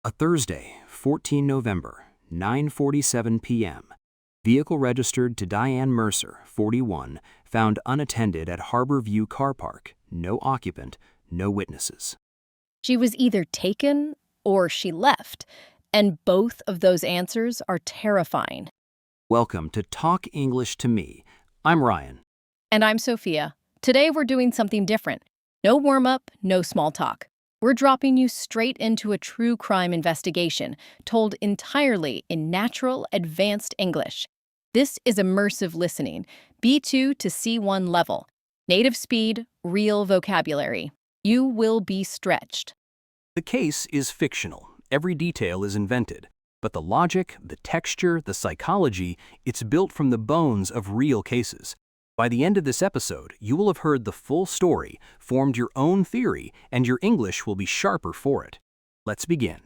A Thursday, 14 November, 9:47 p.m. Vehicle registered to Diane Mercer, 41, found unattended at Harbor View Car Park. No occupant, no witnesses. She was either taken or she left, and both of those answers are terrifying. Welcome to Talk English to Me. I'm Ryan. And I'm Sophia. Today we're doing something different. No warm-up, no small talk. We're dropping you straight into a true crime investigation, told entirely in natural, advanced English. This is immersive listening, B2 to C1 level. Native speed, real vocabulary. You will be stretched. The case is fictional. Every detail is invented. But the logic, the texture, the psychology, it's built from the bones of real cases. By the end of this episode, you will have heard the full story, formed your own theory, and your English will be sharper for it. Let's begin.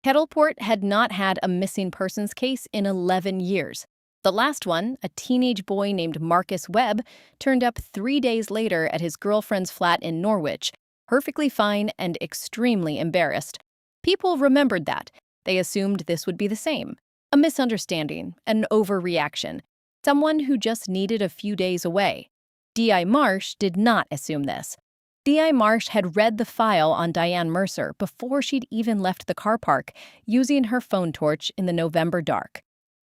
Kettleport had not had a missing persons case in 11 years. The last one, a teenage boy named Marcus Webb, turned up 3 days later at his girlfriend's flat in Norwich, perfectly fine and extremely embarrassed. People remembered that. They assumed this would be the same. A misunderstanding, an overreaction. Someone who just needed a few days away. D.I. Marsh did not assume this. D.I. Marsh had read the file on Diane Mercer before she'd even left the car park, using her phone torch in the November dark.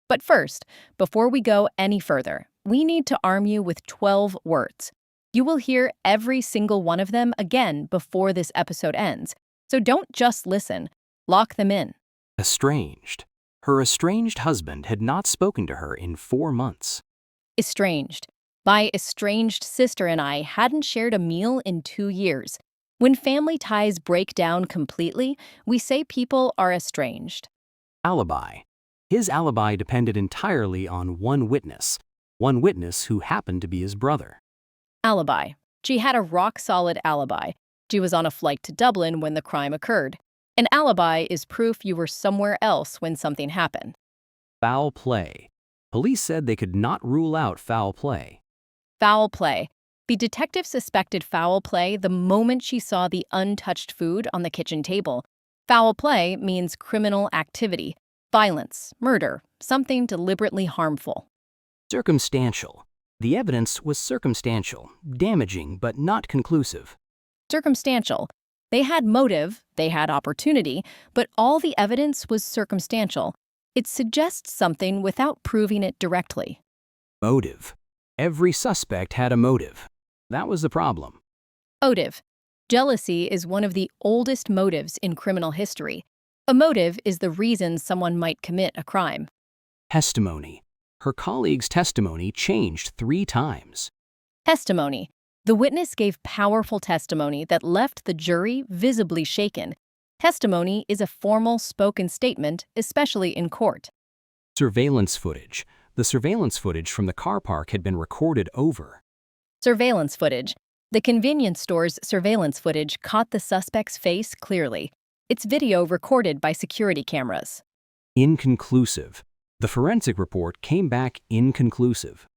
But first, before we go any further, we need to arm you with 12 words. You will hear every single one of them again before this episode ends, so don't just listen. Lock them in. Estranged. Her estranged husband had not spoken to her in 4 months. Estranged. My estranged sister and I hadn't shared a meal in 2 years. When family ties break down completely, we say people are estranged. Alibi. His alibi depended entirely on one witness who happened to be his brother. Alibi. She had a rock-solid alibi. She was on a flight to Dublin when the crime occurred. An alibi is proof you were somewhere else when something happened. Foul play. Police said they could not rule out foul play. Foul play. The detective suspected foul play the moment she saw the untouched food on the kitchen table. Foul play means criminal activity, violence, murder, something deliberately harmful. Circumstantial. The evidence was circumstantial, damaging but not conclusive. Circumstantial. They had motive, they had opportunity, but all the evidence was circumstantial. It suggests something without proving it directly. Motive. Every suspect had a motive. That was the problem. Motive. Jealousy is one of the oldest motives in criminal history. A motive is the reason someone might commit a crime. Testimony. Her colleague's testimony changed 3 times. Testimony. The witness gave powerful testimony that left the jury visibly shaken. Testimony is a formal spoken statement, especially in court. Surveillance footage. The surveillance footage from the car park had been recorded over. Surveillance footage. The convenience store's surveillance footage caught the suspect's face clearly. It's video recorded by security cameras. Inconclusive. The forensic report came back inconclusive.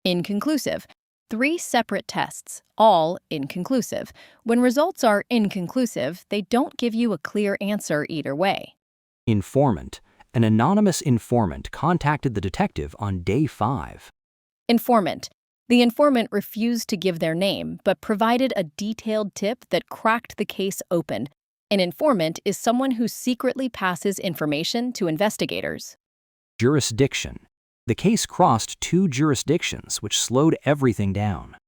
Inconclusive. 3 separate tests, all inconclusive. When results are inconclusive, they don't give you a clear answer either way. Informant. An anonymous informant contacted the detective on day 5. Informant. The informant refused to give their name, but provided a detailed tip that cracked the case open. An informant is someone who secretly passes information to investigators. Jurisdiction. The case crossed 2 jurisdictions, which slowed everything down.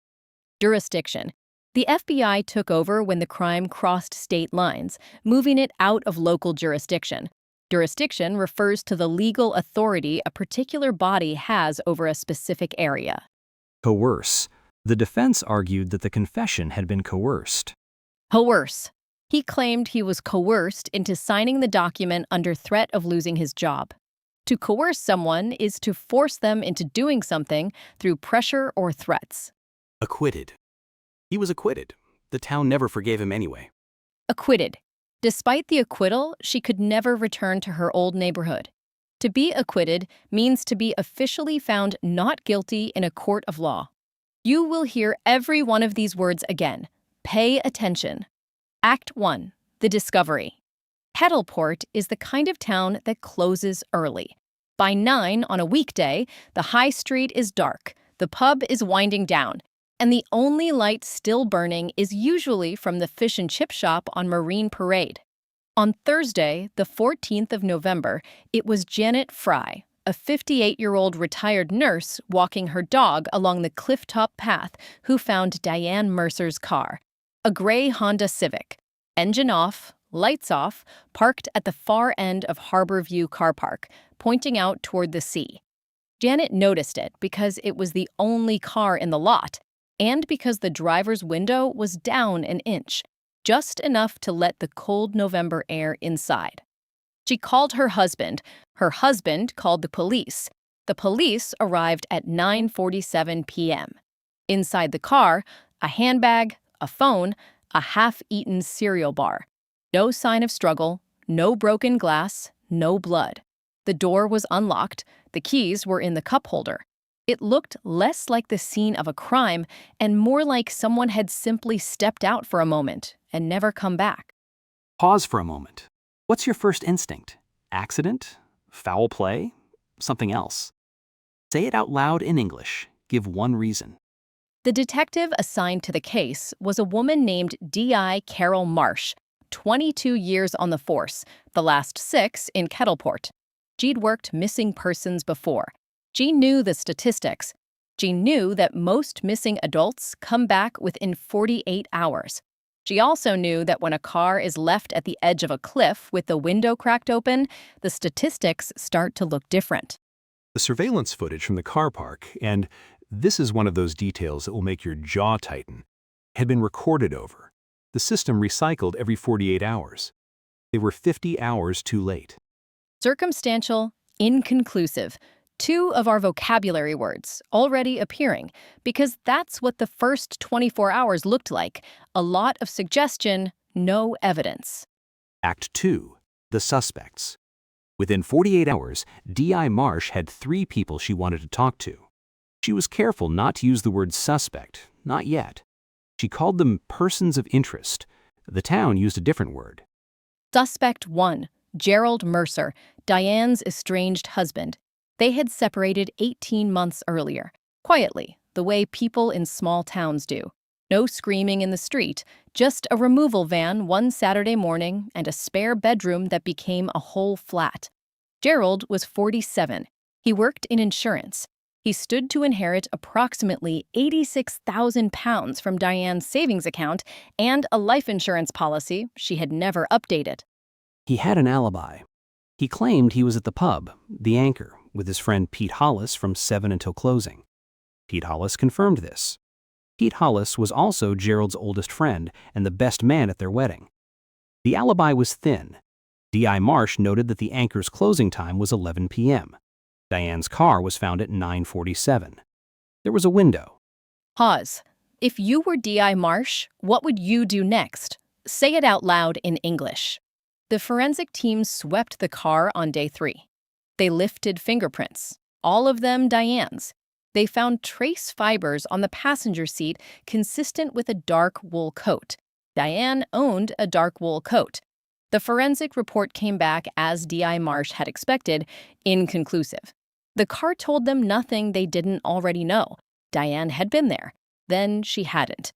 Jurisdiction. The FBI took over when the crime crossed state lines, moving it out of local jurisdiction. Jurisdiction refers to the legal authority a particular body has over a specific area. Coerce. The defense argued that the confession had been coerced. Coerce. He claimed he was coerced into signing the document under threat of losing his job. To coerce someone is to force them into doing something through pressure or threats. Acquitted. He was acquitted. The town never forgave him anyway. Acquitted. Despite the acquittal, she could never return to her old neighborhood. To be acquitted means to be officially found not guilty in a court of law. You will hear every one of these words again. Pay attention. Act 1. The discovery. Kettleport is the kind of town that closes early. By 9 on a weekday, the high street is dark, the pub is winding down, and the only light still burning is usually from the fish and chip shop on Marine Parade. On Thursday, the 14th of November, it was Janet Fry, a 58-year-old retired nurse walking her dog along the clifftop path, who found Diane Mercer's car, a gray Honda Civic, engine off, lights off, parked at the far end of Harbor View Car Park, pointing out toward the sea. Janet noticed it because it was the only car in the lot, and because the driver's window was down an inch, just enough to let the cold November air inside. She called her husband. Her husband called the police. The police arrived at 9:47 p.m. Inside the car, a handbag, a phone, a half-eaten cereal bar. No sign of struggle, no broken glass, no blood. The door was unlocked. The keys were in the cup holder. It looked less like the scene of a crime and more like someone had simply stepped out for a moment and never come back. Pause for a moment. What's your first instinct? Accident? Foul play? Something else? Say it out loud in English. Give one reason. The detective assigned to the case was a woman named D.I. Carol Marsh, 22 years on the force, the last 6 in Kettleport. She'd worked missing persons before. She knew the statistics. She knew that most missing adults come back within 48 hours. She also knew that when a car is left at the edge of a cliff with the window cracked open, the statistics start to look different. The surveillance footage from the car park, and this is one of those details that will make your jaw tighten, had been recorded over. The system recycled every 48 hours. They were 50 hours too late. Circumstantial, inconclusive. 2 of our vocabulary words already appearing, because that's what the first 24 hours looked like. A lot of suggestion, no evidence. Act 2. The suspects. Within 48 hours, D.I. Marsh had 3 people she wanted to talk to. She was careful not to use the word suspect, not yet. She called them persons of interest. The town used a different word. Suspect 1, Gerald Mercer, Diane's estranged husband. They had separated 18 months earlier, quietly, the way people in small towns do. No screaming in the street, just a removal van one Saturday morning and a spare bedroom that became a whole flat. Gerald was 47. He worked in insurance. He stood to inherit approximately £86,000 from Diane's savings account and a life insurance policy she had never updated. He had an alibi. He claimed he was at the pub, the Anchor, with his friend Pete Hollis from 7 until closing. Pete Hollis confirmed this. Pete Hollis was also Gerald's oldest friend and the best man at their wedding. The alibi was thin. D.I. Marsh noted that the Anchor's closing time was 11 p.m. Diane's car was found at 9:47. There was a window. Pause. If you were D.I. Marsh, what would you do next? Say it out loud in English. The forensic team swept the car on day 3. They lifted fingerprints, all of them Diane's. They found trace fibers on the passenger seat consistent with a dark wool coat. Diane owned a dark wool coat. The forensic report came back as D.I. Marsh had expected, inconclusive. The car told them nothing they didn't already know. Diane had been there. Then she hadn't.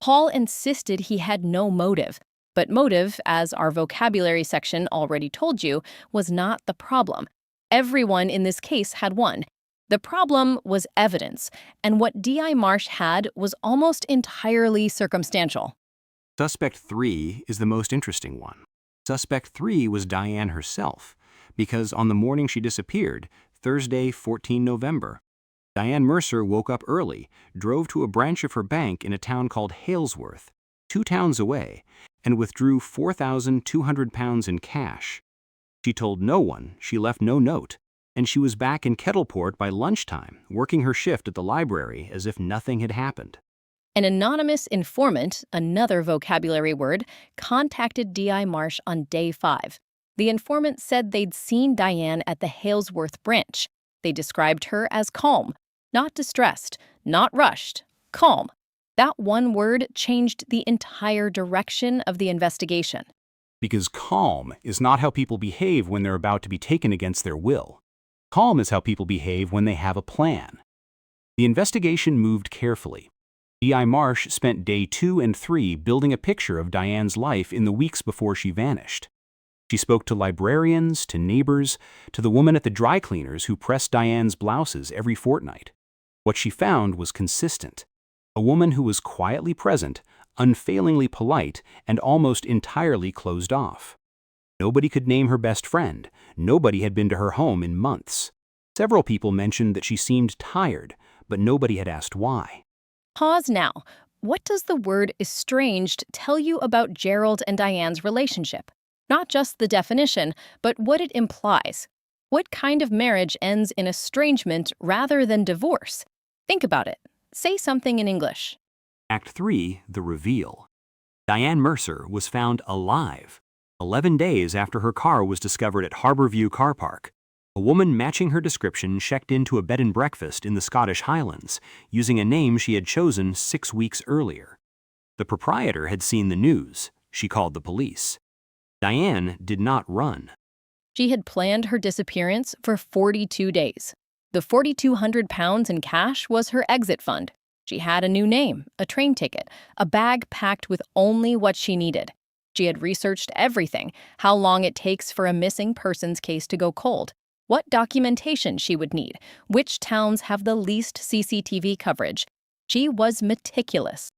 Paul insisted he had no motive. But motive, as our vocabulary section already told you, was not the problem. Everyone in this case had one. The problem was evidence, and what D.I. Marsh had was almost entirely circumstantial. Suspect 3 is the most interesting one. Suspect 3 was Diane herself, because on the morning she disappeared, Thursday, 14 November, Diane Mercer woke up early, drove to a branch of her bank in a town called Halesworth, 2 towns away, and withdrew £4,200 in cash. She told no one, she left no note, and she was back in Kettleport by lunchtime, working her shift at the library as if nothing had happened. An anonymous informant, another vocabulary word, contacted D.I. Marsh on day 5. The informant said they'd seen Diane at the Halesworth branch. They described her as calm, not distressed, not rushed, calm. That one word changed the entire direction of the investigation. Because calm is not how people behave when they're about to be taken against their will. Calm is how people behave when they have a plan. The investigation moved carefully. D.I. Marsh spent day 2 and 3 building a picture of Diane's life in the weeks before she vanished. She spoke to librarians, to neighbors, to the woman at the dry cleaners who pressed Diane's blouses every fortnight. What she found was consistent. A woman who was quietly present, unfailingly polite, and almost entirely closed off. Nobody could name her best friend. Nobody had been to her home in months. Several people mentioned that she seemed tired, but nobody had asked why. Pause now. What does the word estranged tell you about Gerald and Diane's relationship? Not just the definition, but what it implies. What kind of marriage ends in estrangement rather than divorce? Think about it. Say something in English. Act 3, The Reveal. Diane Mercer was found alive 11 days after her car was discovered at Harborview Car Park. A woman matching her description checked into a bed and breakfast in the Scottish Highlands, using a name she had chosen 6 weeks earlier. The proprietor had seen the news. She called the police. Diane did not run. She had planned her disappearance for 42 days. The 4,200 pounds in cash was her exit fund. She had a new name, a train ticket, a bag packed with only what she needed. She had researched everything, how long it takes for a missing persons case to go cold, what documentation she would need, which towns have the least CCTV coverage. She was meticulous.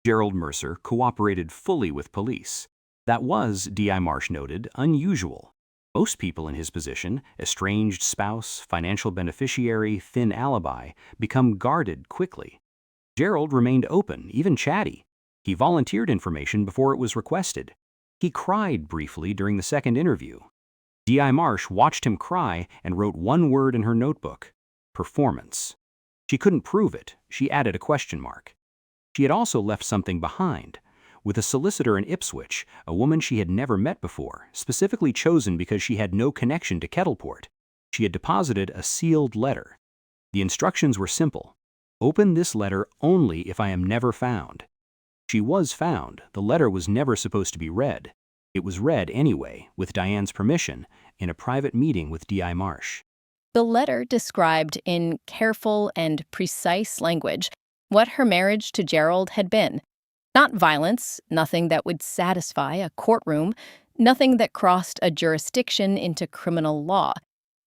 Gerald Mercer cooperated fully with police. That was, D.I. Marsh noted, unusual. Most people in his position, estranged spouse, financial beneficiary, thin alibi, become guarded quickly. Gerald remained open, even chatty. He volunteered information before it was requested. He cried briefly during the second interview. D.I. Marsh watched him cry and wrote one word in her notebook: performance. She couldn't prove it. She added a question mark. She had also left something behind. With a solicitor in Ipswich, a woman she had never met before, specifically chosen because she had no connection to Kettleport, she had deposited a sealed letter. The instructions were simple. Open this letter only if I am never found. She was found. The letter was never supposed to be read. It was read anyway, with Diane's permission, in a private meeting with D.I. Marsh. The letter described in careful and precise language what her marriage to Gerald had been. Not violence, nothing that would satisfy a courtroom, nothing that crossed a jurisdiction into criminal law,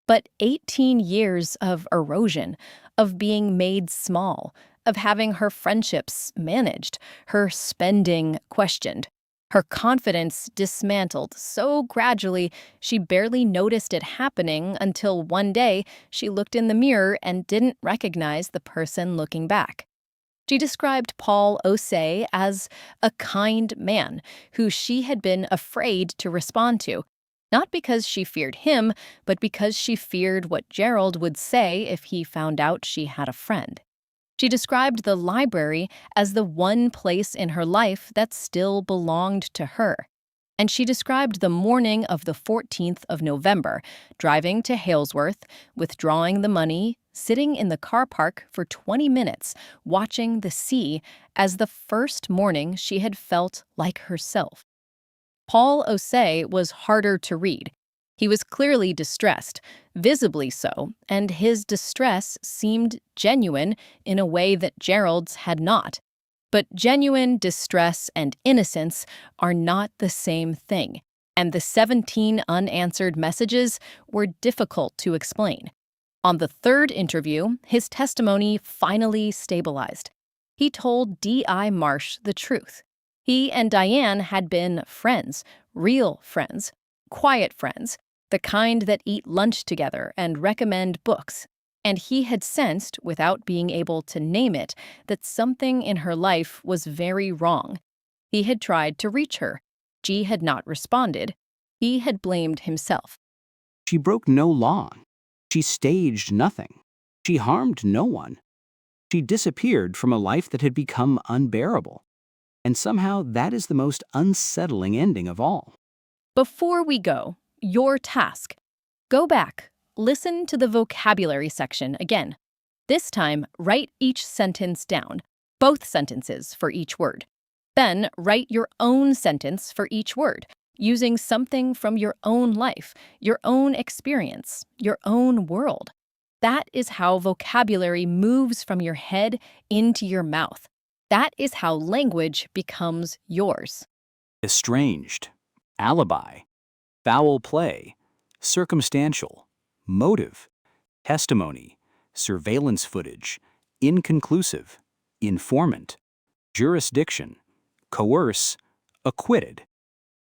but 18 years of erosion, of being made small, of having her friendships managed, her spending questioned, her confidence dismantled so gradually she barely noticed it happening until one day she looked in the mirror and didn't recognize the person looking back. She described Paul Osei as a kind man who she had been afraid to respond to, not because she feared him, but because she feared what Gerald would say if he found out she had a friend. She described the library as the one place in her life that still belonged to her. And she described the morning of the 14th of November, driving to Halesworth, withdrawing the money, sitting in the car park for 20 minutes, watching the sea, as the first morning she had felt like herself. Paul Osei was harder to read. He was clearly distressed, visibly so, and his distress seemed genuine in a way that Gerald's had not. But genuine distress and innocence are not the same thing, and the 17 unanswered messages were difficult to explain. On the third interview, his testimony finally stabilized. He told D.I. Marsh the truth. He and Diane had been friends, real friends, quiet friends, the kind that eat lunch together and recommend books. And he had sensed, without being able to name it, that something in her life was very wrong. He had tried to reach her. She had not responded. He had blamed himself. She broke no law. She staged nothing. She harmed no one. She disappeared from a life that had become unbearable. And somehow that is the most unsettling ending of all. Before we go, your task. Go back. Listen to the vocabulary section again. This time, write each sentence down, both sentences for each word. Then, write your own sentence for each word. using something from your own life, your own experience, your own world. That is how vocabulary moves from your head into your mouth. That is how language becomes yours. Estranged, alibi, foul play, circumstantial, motive, testimony, surveillance footage, inconclusive, informant, jurisdiction, coerce, acquitted.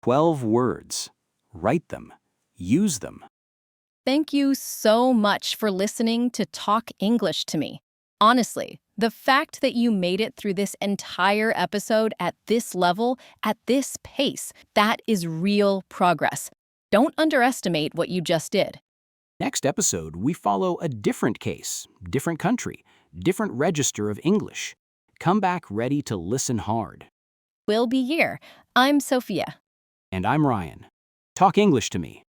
12 words. Write them. Use them. Thank you so much for listening to Talk English to me. Honestly, the fact that you made it through this entire episode at this level, at this pace, that is real progress. Don't underestimate what you just did. Next episode, we follow a different case, different country, different register of English. Come back ready to listen hard. We'll be here. I'm Sophia. And I'm Ryan. Talk English to me.